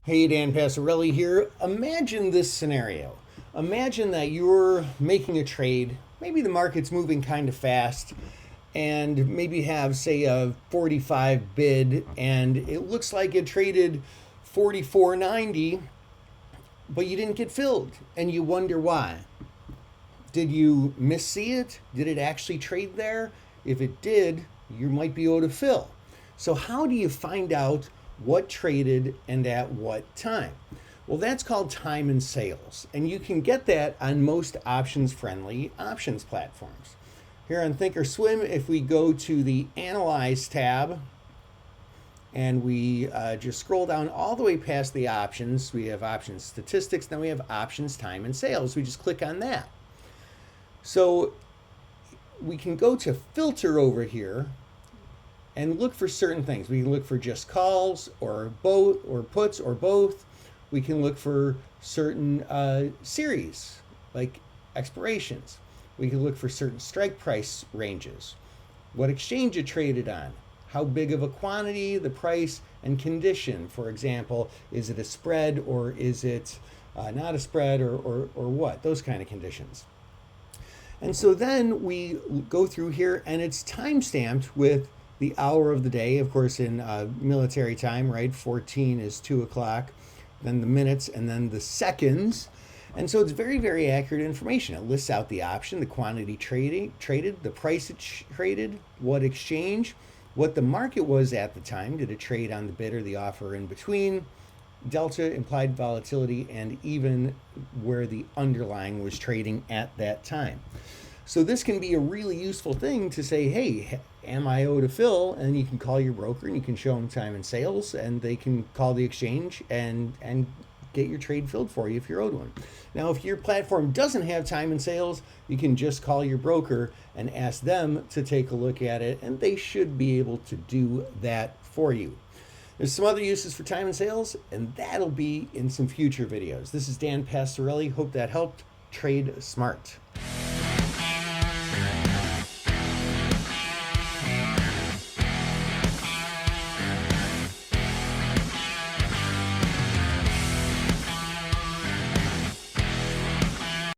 Hey, Dan Passarelli here. Imagine this scenario. Imagine that you're making a trade. Maybe the market's moving kind of fast, and maybe you have, say, a 45 bid, and it looks like it traded 44.90, but you didn't get filled, and you wonder why. Did you missee it? Did it actually trade there? If it did, you might be owed a fill. So, how do you find out what traded and at what time? Well, that's called time and sales, and you can get that on most options friendly options platforms. Here on Thinkorswim, if we go to the Analyze tab and we just scroll down all the way past the options, we have options statistics, then we have options time and sales. We just click on that. So we can go to filter over here and look for certain things. We can look for just calls or both or puts or both. We can look for certain series like expirations. We can look for certain strike price ranges, what exchange it traded on, how big of a quantity, the price, and condition. For example, is it a spread or is it not a spread or what? Those kind of conditions. And so then we go through here and it's time stamped with the hour of the day. Of course, in military time, right? 14 is 2 o'clock, then the minutes, and then the seconds. And so it's very, very accurate information. It lists out the option, the quantity traded, the price it traded, what exchange, what the market was at the time. Did it trade on the bid or the offer in between? Delta, implied volatility, and even where the underlying was trading at that time. So this can be a really useful thing to say, hey, am I owed a fill? And you can call your broker and you can show them time and sales, and they can call the exchange and get your trade filled for you if you're owed one. Now, if your platform doesn't have time and sales, you can just call your broker and ask them to take a look at it, and they should be able to do that for you. There's some other uses for time and sales, and that'll be in some future videos. This is Dan Passarelli. Hope that helped. Trade smart.